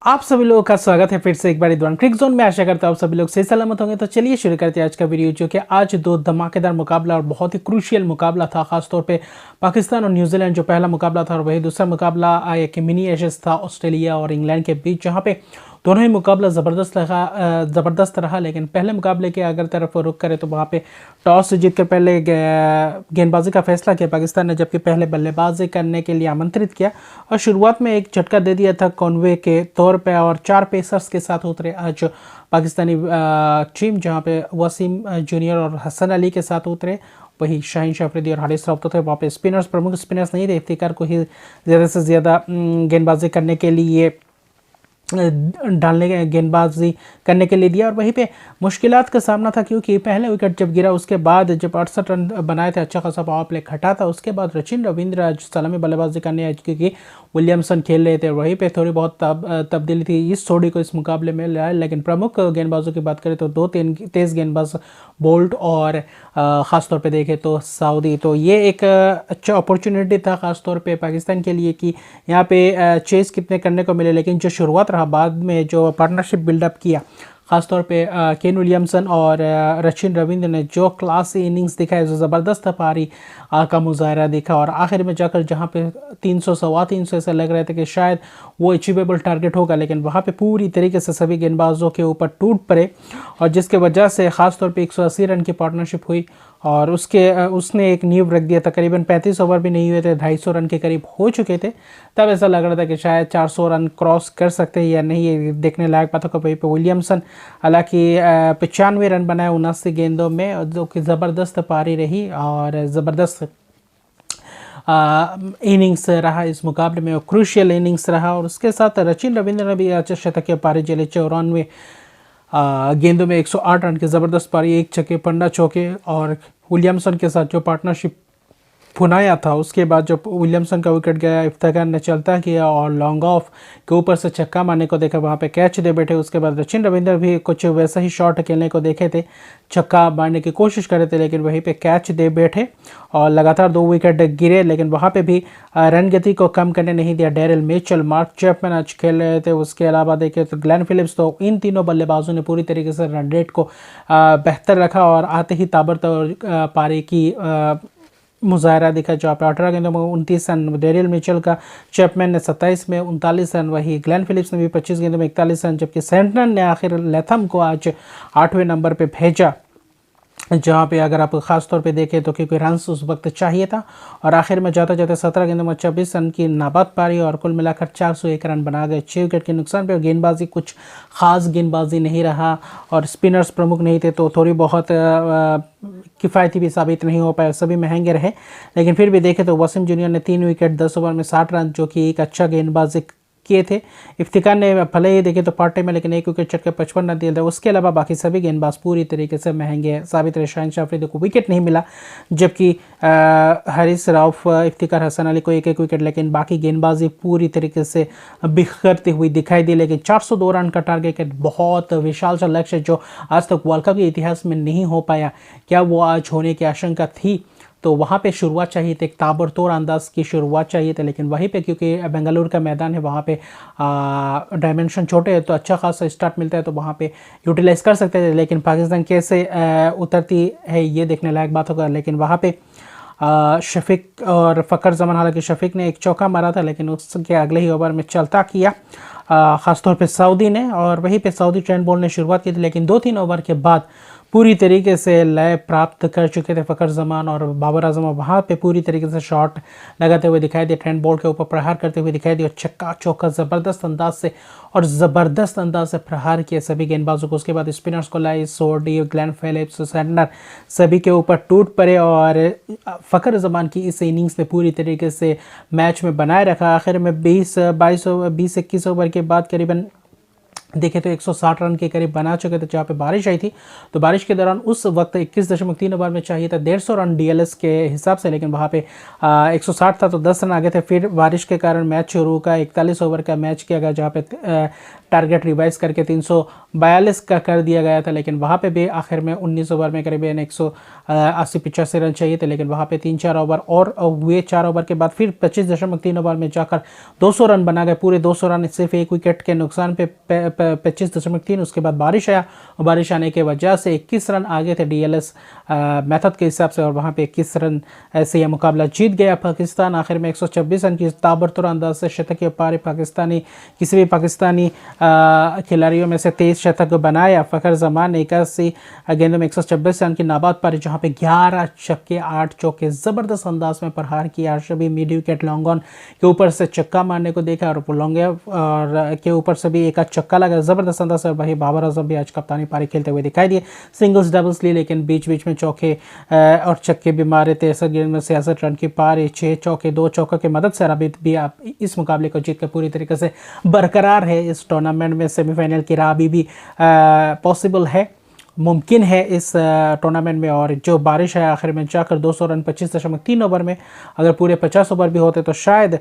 आप सभी लोगों का स्वागत है फिर से एक बार इधवान क्रिक जोन में। आशा करता हूँ आप सभी लोग सही सलामत होंगे। तो चलिए शुरू करते हैं आज का वीडियो, जो कि आज दो धमाकेदार मुकाबला और बहुत ही क्रूशियल मुकाबला था, खासतौर पे पाकिस्तान और न्यूजीलैंड जो पहला मुकाबला था, और वही दूसरा मुकाबला एक मिनी एशेज था ऑस्ट्रेलिया और इंग्लैंड के बीच, जहाँ पे दोनों ही मुकाबला ज़बरदस्त रहा। लेकिन पहले मुकाबले के अगर तरफ रुख करें तो वहाँ पे टॉस जीत कर पहले गेंदबाजी का फैसला किया पाकिस्तान ने, जबकि पहले बल्लेबाजी करने के लिए आमंत्रित किया और शुरुआत में एक झटका दे दिया था कॉनवे के तौर पे, और 4 पेसर्स के साथ उतरे आज पाकिस्तानी टीम, जहाँ पे वसीम जूनियर और हसन अली के साथ उतरे। वही शाहीन अफरीदी और हारिस रऊफ थे। वहाँ पे स्पिनर्स, प्रमुख स्पिनर्स नहीं थे, इफ्तिकार को ही ज़्यादा से ज़्यादा गेंदबाजी करने के लिए गेंदबाजी करने के लिए दिया, और वहीं पे मुश्किलात का सामना था, क्योंकि पहले विकेट जब गिरा उसके बाद जब 68 रन बनाए थे, अच्छा खासा पावर प्ले खटा था। उसके बाद रचिन रविंद्र आज सलामी बल्लेबाजी करने आए, क्योंकि विलियमसन खेल रहे थे। वहीं पे थोड़ी बहुत तब्दीली थी इस जोड़ी को इस मुकाबले में लाया। लेकिन प्रमुख गेंदबाजों की बात करें तो 2 तेज़ गेंदबाज बोल्ट और ख़ासतौर पे देखें तो साउदी। तो ये एक अच्छा अपॉर्चुनिटी था ख़ासतौर पे पाकिस्तान के लिए कि यहाँ पे चेस कितने करने को मिले। लेकिन जो शुरुआत रहा, बाद में जो पार्टनरशिप बिल्डअप किया, खासतौर पे केन विलियमसन और रचिन रविंद्र ने जो क्लास इनिंग्स दिखाई, जो ज़बरदस्त पारी का मुजाहरा दिखा, और आखिर में जाकर जहाँ पे 300 सवा 300 ऐसा लग रहे थे कि शायद वो अचीवेबल टारगेट होगा, लेकिन वहाँ पे पूरी तरीके से सभी गेंदबाजों के ऊपर टूट पड़े, और जिसके वजह से ख़ासतौर पे 180 रन की पार्टनरशिप हुई, और उसने एक नींव रख दिया। तकरीबन 35 ओवर भी नहीं हुए थे, 250 रन के करीब हो चुके थे। तब ऐसा लग रहा था कि शायद 400 रन क्रॉस कर सकते हैं या नहीं, ये देखने लायक बात होगा। वहीं पर विलियमसन हालांकि 95 रन बनाए 79 गेंदों में, जो कि ज़बरदस्त पारी रही और ज़बरदस्त इनिंग्स रहा इस मुकाबले में, और क्रूशियल इनिंग्स रहा। और उसके साथ रचिन रविंद्र ने भी अच्छा शतकीय पारी झेली, 94 गेंदों में 108 रन की ज़बरदस्त पारी, 1 छक्के 15 चौके। और विलियमसन के साथ जो पार्टनरशिप भुनाया था, उसके बाद जब विलियमसन का विकेट गया, इफ्तिकार ने चलता किया और लॉन्ग ऑफ के ऊपर से छक्का मारने को देखा, वहाँ पे कैच दे बैठे। उसके बाद रचिन रविंद्र भी कुछ वैसा ही शॉट खेलने को देखे थे, छक्का मारने की कोशिश करे थे, लेकिन वहीं पे कैच दे बैठे और लगातार 2 विकेट गिरे। लेकिन वहाँ पे भी रन गति को कम करने नहीं दिया डैरिल मिचेल, मार्क चैपमैन आज खेल रहे थे। उसके अलावा देखें तो ग्लेन फिलिप्स, तो इन तीनों बल्लेबाजों ने पूरी तरीके से रन रेट को बेहतर रखा, और आते ही ताबड़तोड़ पारी की मुजाहरा दिखा, जहाँ पे 18 गेंदों में 29 रन डेरिल मिचेल का, चैपमैन ने 27 में 39 रन, वही ग्लेन फिलिप्स ने भी 25 गेंदों में 41 रन, जबकि सेंटनर ने आखिर लैथम को आज 8वें नंबर पे भेजा, जहाँ पे अगर आप ख़ास तौर पे देखें तो क्योंकि रन्स उस वक्त चाहिए था, और आखिर में जाते जाते 17 गेंदों में 26 रन की नाबाद पारी, और कुल मिलाकर 401 रन बना गए 6 विकेट के नुकसान पे। और गेंदबाजी कुछ ख़ास गेंदबाजी नहीं रहा, और स्पिनर्स प्रमुख नहीं थे, तो थोड़ी बहुत किफ़ायती भी साबित नहीं हो पाए, सभी महंगे रहे। लेकिन फिर भी देखें तो वसीम जूनियर ने 3 विकेट 10 ओवर में 60 रन, जो कि एक अच्छा गेंदबाजी किए थे। इफ्तिकार ने भले ही देखे तो पार्ट टाइम में, लेकिन 1 विकेट चटके 55 रन दिए थे। उसके अलावा बाकी सभी गेंदबाज पूरी तरीके से महंगे साबित रहे। शाहीन अफरीदी को विकेट नहीं मिला, जबकि हारिस रऊफ, इफ्तिकार, हसन अली को 1-1 विकेट, लेकिन बाकी गेंदबाजी पूरी तरीके से बिखरती हुई दिखाई दी। लेकिन 402 रन का टारगेट बहुत विशाल सा लक्ष्य, जो आज तक वर्ल्ड कप के इतिहास में नहीं हो पाया, क्या वो आज होने की आशंका थी? तो वहाँ पे शुरुआत चाहिए थी, एक ताबड़तोड़ अंदाज की शुरुआत चाहिए थी। लेकिन वहीं पे क्योंकि बेंगलुरु का मैदान है, वहाँ पे डायमेंशन छोटे हैं, तो अच्छा खासा स्टार्ट मिलता है, तो वहाँ पे यूटिलाइज कर सकते थे। लेकिन पाकिस्तान कैसे उतरती है ये देखने लायक बात होगा। लेकिन वहाँ पे शफीक और फ़खर जमान, हालांकि शफीक ने एक चौका मारा था, लेकिन उसके अगले ही ओवर में चलता किया ख़ासतौर पे सऊदी ने, और वहीं पे सऊदी ट्रेंट बोल्ट ने शुरुआत की थी। लेकिन 2-3 ओवर के बाद पूरी तरीके से लय प्राप्त कर चुके थे फ़खर जमान और बाबर आजम, वहाँ पे पूरी तरीके से शॉट लगाते हुए दिखाई दिए, ट्रेंट बोल्ट के ऊपर प्रहार करते हुए दिखाई दिए, और छक्का चौका ज़बरदस्त अंदाज से प्रहार किए सभी गेंदबाजों को। उसके बाद स्पिनर्स को लाए, सोडी, ग्लेन फिलिप्स, सेंटनर, सभी के ऊपर टूट पड़े, और फ़खर जमान की इस इनिंग्स ने पूरी तरीके से मैच में बनाए रखा। आखिर में 20-21 ओवर के बाद करीबन देखें तो 160 रन के करीब बना चुके थे, जहाँ पे बारिश आई थी। तो बारिश के दौरान उस वक्त 21.3 ओवर में चाहिए था 150 रन डीएलएस के हिसाब से, लेकिन वहाँ पे 160 था, तो 10 रन आगे थे। फिर बारिश के कारण मैच शुरू का 41 ओवर का मैच किया गया, जहाँ पे टारगेट रिवाइज करके 342 का कर दिया गया था। लेकिन वहाँ पे भी आखिर में 19 ओवर में करीबन 80-85 रन चाहिए थे, लेकिन वहाँ पे 3-4 ओवर और हुए। 4 ओवर के बाद फिर 25.3 ओवर में जाकर 200 रन बना गए, पूरे 200 रन सिर्फ एक विकेट के नुकसान पे 25.3। उसके बाद बारिश आया और बारिश आने की वजह से 21 रन आगे थे DLS मेथड के हिसाब से, और वहाँ पे 21 रन ऐसे यह मुकाबला जीत गया पाकिस्तान। आखिर में 126 रन की ताबड़तोड़ अंदाज से शतकीय पारी पाकिस्तानी किसी भी पाकिस्तानी खिलाड़ियों में से 23 शतक बनाया। फ़खर जमान ने 81 गेंदों में 126 रन की नाबाद पारी, जहाँ पे 11 छक्के 8 चौके ज़बरदस्त अंदाज में प्रहार किया। अर्शबी मिड विकेट लॉन्ग ऑन के ऊपर से चक्का मारने को देखा और लॉन्गे और के ऊपर से भी एक चक्का लगा ज़बरदस्त अंदाज से। वही बाबर आजम भी आज कप्तानी पारी खेलते हुए दिखाई दिए, सिंगल्स डबल्स लिए, लेकिन बीच बीच में चौके और छक्के भी मारे थे। 63 गेंद में 66 रन की पारी, 6 चौके 2 चौकों की मदद से अरबी भी आप इस मुकाबले को जीत कर पूरी तरीके से बरकरार है। इस टूर्नामेंट में सेमीफाइनल की राह अभी भी पॉसिबल है, मुमकिन है इस टूर्नामेंट में। और जो बारिश है आखिर में जाकर 200 रन 25.3 ओवर में, अगर पूरे 50 ओवर भी होते तो शायद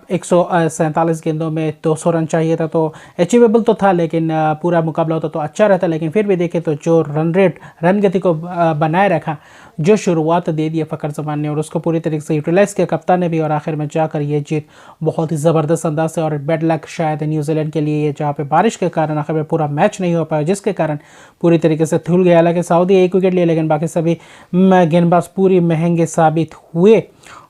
147 गेंदों में 200 रन चाहिए था, तो अचीवेबल तो था, लेकिन पूरा मुकाबला होता तो अच्छा रहता। लेकिन फिर भी देखें तो जो रन रेट, रन गति को बनाए रखा, जो शुरुआत दे दी फ़खर जमान ने और उसको पूरी तरीके से यूटिलाइज़ किया कप्तान ने भी, और आखिर में जाकर ये जीत बहुत ही ज़बरदस्त अंदाज से। और बैड लक शायद न्यूजीलैंड के लिए, जहाँ पे बारिश के कारण आखिर में पूरा मैच नहीं हो पाया, जिसके कारण पूरी तरीके से धुल गया। हालांकि सऊदी 1 विकेट लिए, लेकिन बाकी सभी गेंदबाज पूरी महंगे साबित हुए।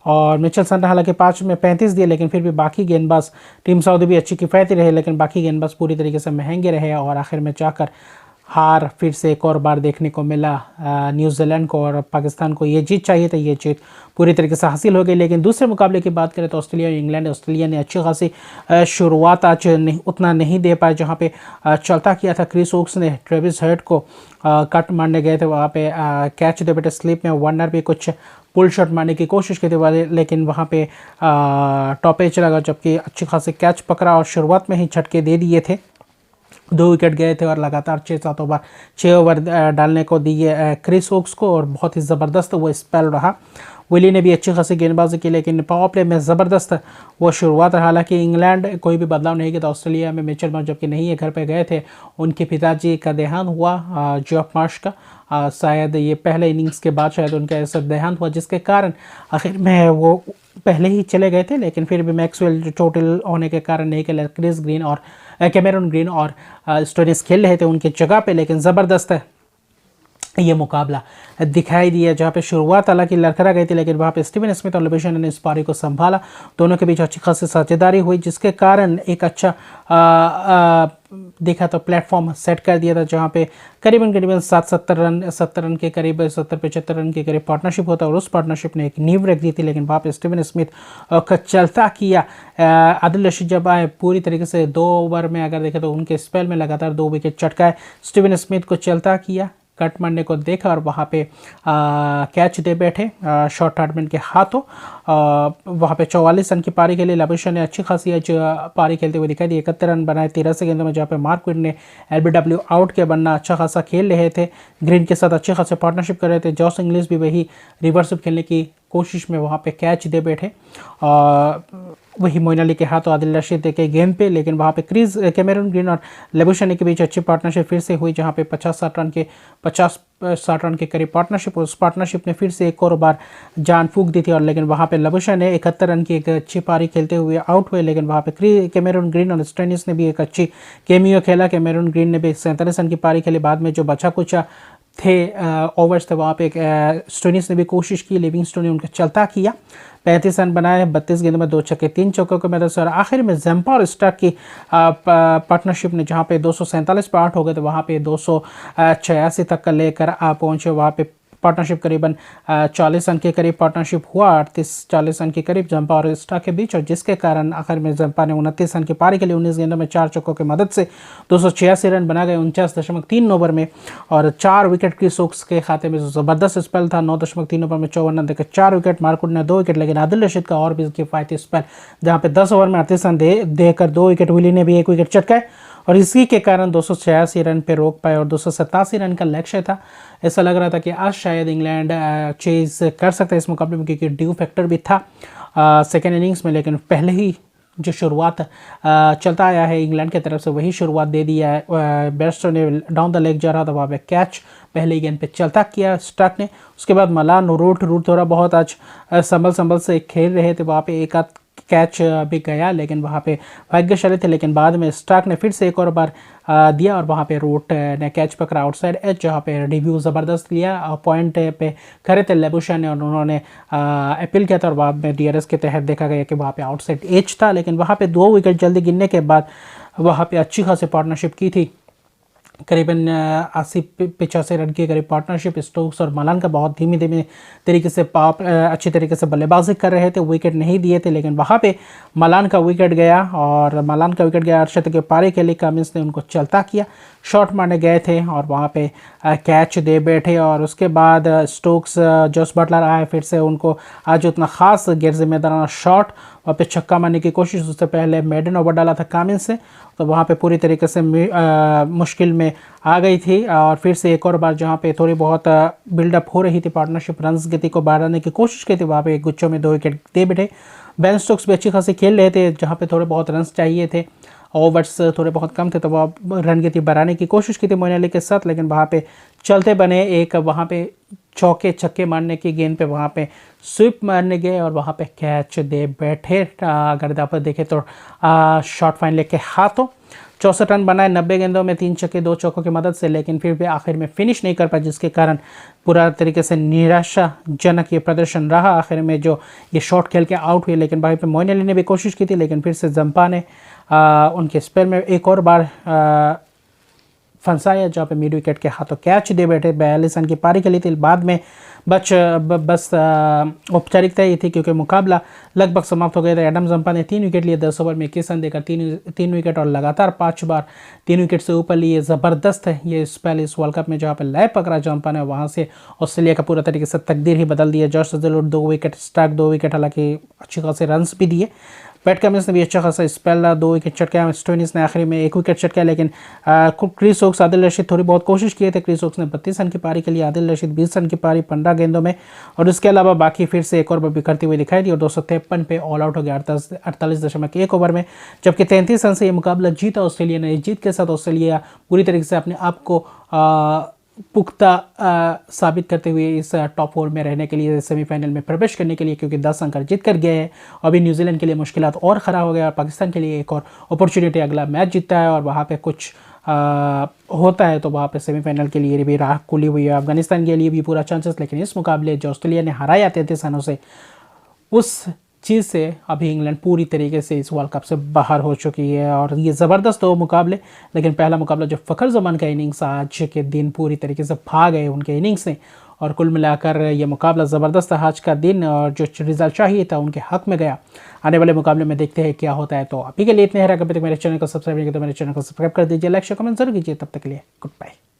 और मिचेल ने हालांकि 5 में 35 दिए, लेकिन फिर भी बाकी गेंदबाज, टीम सऊदी भी अच्छी किफ़ायती रहे, लेकिन बाकी गेंदबाज पूरी तरीके से महंगे रहे। और आखिर में जाकर हार फिर से एक और बार देखने को मिला न्यूजीलैंड को, और पाकिस्तान को ये जीत चाहिए था, ये जीत पूरी तरीके से हासिल हो गई। लेकिन दूसरे मुकाबले की बात करें तो ऑस्ट्रेलिया और इंग्लैंड, ऑस्ट्रेलिया ने अच्छी खासी शुरुआत आज उतना नहीं दे पाए, जहां पे चलता किया था क्रिस वोक्स ने ट्रेविस हेड को कट मारने गए थे, वहां पे कैच दे बेटे स्लिप में वार्नर भी कुछ पुल शॉट मारने की कोशिश की थी वाले, लेकिन वहाँ पे टॉप एज लगा, जबकि अच्छी खासी कैच पकड़ा और शुरुआत में ही झटके दे दिए थे। 2 विकेट गए थे और लगातार 6 ओवर डालने को दिए क्रिस वोक्स को, और बहुत ही ज़बरदस्त वो स्पेल रहा। विली ने भी अच्छी खासी गेंदबाजी की, लेकिन पावर प्ले में ज़बरदस्त वो शुरुआत रहा। हालांकि इंग्लैंड कोई भी बदलाव नहीं किया था ऑस्ट्रेलिया में, मिचेल मार्श जबकि नहीं है, घर पे गए थे, उनके पिताजी का देहांत हुआ जॉफ मार्श का, शायद ये पहले इनिंग्स के बाद शायद उनका ऐसा देहांत हुआ, जिसके कारण आखिर में वो पहले ही चले गए थे। लेकिन फिर भी मैक्सवेल चोटिल होने के कारण नहीं खेले, क्रिस ग्रीन और कैमेरन ग्रीन और स्टोनिस खेल रहे थे उनकी जगह पे। लेकिन ज़बरदस्त है ये मुकाबला दिखाई दिया, जहाँ पे शुरुआत हालांकि लड़खड़ा गई थी, लेकिन वहाँ पे स्टीवन स्मिथ और लिबरेशन ने इस पारी को संभाला। दोनों के बीच अच्छी खासी साझेदारी हुई, जिसके कारण एक अच्छा देखा तो प्लेटफॉर्म सेट कर दिया था, जहाँ पे करीबन 70 रन के करीब 70-75 रन के करीब पार्टनरशिप होता है, और उस पार्टनरशिप ने एक नींव रख दी थी। लेकिन वहाँ पे स्टीवन स्मिथ का चलता किया, आदिल रशीद जब आए पूरी तरीके से 2 ओवर में अगर देखें तो उनके स्पेल में लगातार 2 विकेट चटकाए, स्टीवन स्मिथ को चलता किया, कट मारने को देखा और वहाँ पे कैच दे बैठे शॉर्ट हार्डमैन के हाथों। वहाँ पे 44 रन की पारी के लिए लबेशन ने अच्छी खासी आज पारी खेलते हुए दिखाई दी, 71 रन बनाए 83 गेंदों में, जहाँ पे मार्क विड ने LBW आउट के बनना अच्छा खासा खेल रहे थे, ग्रीन के साथ अच्छे खासे पार्टनरशिप कर रहे थे। जॉस इंग्लिश भी वही रिवर्स खेलने की कोशिश में वहाँ पे कैच दे बैठे, वही मोइन अली के हाथ और आदिल रशीद के गेंद पे, लेकिन वहाँ पे क्रिस कैमेरन ग्रीन और लेबुशनी के बीच अच्छी पार्टनरशिप फिर से हुई, जहाँ पे 50-60 रन के करीब पार्टनरशिप, उस पार्टनरशिप ने फिर से एक और बार जान फूंक दी थी। और लेकिन वहाँ पे लेबुशनी ने 71 रन की एक अच्छी पारी खेलते हुए आउट हुए, लेकिन वहाँ पे कैमेरन ग्रीन और स्टोनिस ने भी एक अच्छी केमियो खेला। कैमेरन ग्रीन ने भी 47 रन की पारी खेली, बाद में जो बचा कुचा थे ओवर्स थे वहाँ पे स्टोनिस ने भी कोशिश की, लिविंगस्टोन ने उनका चलता किया, 35 रन बनाए 32 गेंदों में 2 छक्के 3 चौकों की मदद से। और आखिर में जम्पा और स्टार्क की पार्टनरशिप ने जहाँ पे 247 पर आउट हो गए थे, वहाँ पे 286 तक का लेकर पहुँचे। वहाँ पे पार्टनरशिप करीबन 40 रन के करीब पार्टनरशिप हुआ, 38-40 रन के करीब जम्पा और स्टार्क के बीच, और जिसके कारण आखिर में जम्पा ने 29 रन की पारी के लिए 19 गेंदों में 4 चौकों की मदद से 286 रन बना गए 49.3 ओवर में, और 4 विकेट क्रिस वोक्स के खाते में ज़बरदस्त स्पेल था। 9.3 ओवर में 54 रन देकर 4 विकेट, मार्कवुड ने 2 विकेट, लेकिन आदिल रशीद का और भी किफ़ायती स्पेल, जहाँ पे 10 ओवर में 38 रन देकर 2 विकेट, विली ने भी 1 विकेट चटकाए, और इसी के कारण 286 रन पे रोक पाए, और 287 रन का लक्ष्य था। ऐसा लग रहा था कि आज शायद इंग्लैंड चेज कर सकता है इस मुकाबले में, क्योंकि ड्यू फैक्टर भी था सेकेंड इनिंग्स में, लेकिन पहले ही जो शुरुआत चलता आया है इंग्लैंड की तरफ से वही शुरुआत दे दिया है। बेयरस्टो ने डाउन द लेग जा रहा था, वहाँ पे कैच पहले गेंद पे चलता किया स्टार्क ने। उसके बाद मलान रूट थोड़ा बहुत आज संभल से खेल रहे थे, वहाँ पे एक आध कैच भी गया, लेकिन वहाँ पे भाग्यशाली थे। लेकिन बाद में स्टार्क ने फिर से एक और बार दिया और वहाँ पे रूट ने कैच पकड़ा आउटसाइड एज, जहाँ पे रिव्यू ज़बरदस्त लिया। पॉइंट पे खड़े थे लेबुशा ने और उन्होंने अपील किया था और बाद में DRS के तहत देखा गया कि वहाँ पे आउटसाइड एज था। लेकिन वहाँ पे 2 विकेट जल्दी गिरने के बाद वहाँ पे अच्छी खासी पार्टनरशिप की थी, करीबन 80-85 रन की करीब पार्टनरशिप। स्टोक्स और मलान का बहुत धीमे तरीके से अच्छी तरीके से बल्लेबाजी कर रहे थे, विकेट नहीं दिए थे। लेकिन वहाँ पे मलान का विकेट गया और मलान का विकेट गया अर्शद के पारी के लिए कमिंस ने उनको चलता किया, शॉट मारने गए थे और वहाँ पे कैच दे बैठे। और उसके बाद स्टोक्स जोस बटलर आए, फिर से उनको आज उतना ख़ास गैर जिम्मेदाराना शॉट वहाँ पे छक्का मारने की कोशिश, उससे पहले मेडन ओवर डाला था कामिंस से, तो वहाँ पे पूरी तरीके से मुश्किल में आ गई थी। और फिर से एक और बार जहाँ पे थोड़ी बहुत बिल्डअप हो रही थी, पार्टनरशिप रन्स गति को बढ़ाने की कोशिश की थी, वहाँ पे एक गुच्छों में 2 विकेट दे बैठे। बेन स्टोक्स भी अच्छी खासी खेल रहे थे, जहाँ पे थोड़े बहुत रन्स चाहिए थे, ओवर्स थोड़े बहुत कम थे, तो वह रन गति बढ़ाने की कोशिश की थी मोइन अली के साथ। लेकिन वहाँ पे चलते बने एक वहाँ पे चौके छक्के मारने की गेंद पे वहाँ पे स्वीप मारने गए और वहाँ पे कैच दे बैठे। अगर आप देखें तो शॉर्ट फाइन लेके हाथों 64 रन बनाए 90 गेंदों में 3 छक्के 2 चौकों की मदद से, लेकिन फिर भी आखिर में फिनिश नहीं कर पाए, जिसके कारण पूरा तरीके से निराशाजनक ये प्रदर्शन रहा। आखिर में जो ये शॉट खेल के आउट हुए, लेकिन भाई पे मोइन अली ने भी कोशिश की थी, लेकिन फिर से जंपा ने उनके स्पेल में एक और बार फंसाया, जहाँ पे मिड विकेट के हाथों कैच दे बैठे। 42 रन की पारी खेली थी, बाद में बस औपचारिकता ही थी क्योंकि मुकाबला लगभग समाप्त हो गया था। एडम जंपा ने 3 विकेट लिए 10 ओवर में 21 रन देकर 3 विकेट और लगातार 5 बार 3 विकेट से ऊपर लिए। ज़बरदस्त है ये स्पेल इस वर्ल्ड कप में, जहाँ पे लय पकड़ा जंपा ने, वहाँ से ऑस्ट्रेलिया का पूरा तरीके से तकदीर ही बदल दिया। Josh Hazlewood 2 wicket, Starc 2 wicket, हालांकि अच्छे खासे रन्स भी दिए। पैट कमिंस ने भी अच्छा खासा स्पेल 2 विकेट चटकाया। स्टोइनिस ने आखिरी में 1 विकेट चटकाया, लेकिन क्रिस वोक्स आदिल रशीद थोड़ी बहुत कोशिश किए थे। क्रिस वोक्स ने 32 रन की पारी के लिए, आदिल रशीद 20 रन की पारी 15 गेंदों में, और उसके अलावा बाकी फिर से एक और बार बिखरती हुई दिखाई दी और 253 पे ऑल आउट हो गया 48.1 ओवर में, जबकि 33 रन से ये मुकाबला जीता ऑस्ट्रेलिया ने। इस जीत के साथ ऑस्ट्रेलिया पूरी तरीके से अपने आप को पुख्ता साबित करते हुए इस टॉप 4 में रहने के लिए, सेमीफाइनल में प्रवेश करने के लिए, क्योंकि 10 अंक जीत कर गए हैं। अभी न्यूजीलैंड के लिए मुश्किलात और ख़राब हो गया और पाकिस्तान के लिए एक और अपॉर्चुनिटी, अगला मैच जीतता है और वहाँ पे कुछ होता है तो वहाँ पे सेमीफाइनल के लिए भी राह खुली हुई है। अफगानिस्तान के लिए भी पूरा चांसेस, लेकिन इस मुकाबले जो ऑस्ट्रेलिया ने हराया 33 रनों से, उस चीज़ से अभी इंग्लैंड पूरी तरीके से इस वर्ल्ड कप से बाहर हो चुकी है। और ये ज़बरदस्त 2 मुकाबले, लेकिन पहला मुकाबला जो फ़खर जमान का इनिंग्स आज के दिन पूरी तरीके से भाग गए उनके इनिंग्स ने, और कुल मिलाकर ये मुकाबला ज़बरदस्त आज का दिन, और जो रिजल्ट चाहिए था उनके हक में गया। आने वाले मुकाबले में देखते हैं क्या होता है। तो अभी के लिए इतने हैं। अगर तक मेरे चैनल को सब्सक्राइब नहीं किया तो मेरे चैनल को सब्सक्राइब कर दीजिए, लाइक शेयर कमेंट जरूर कीजिए। तब तक के लिए गुड बाय।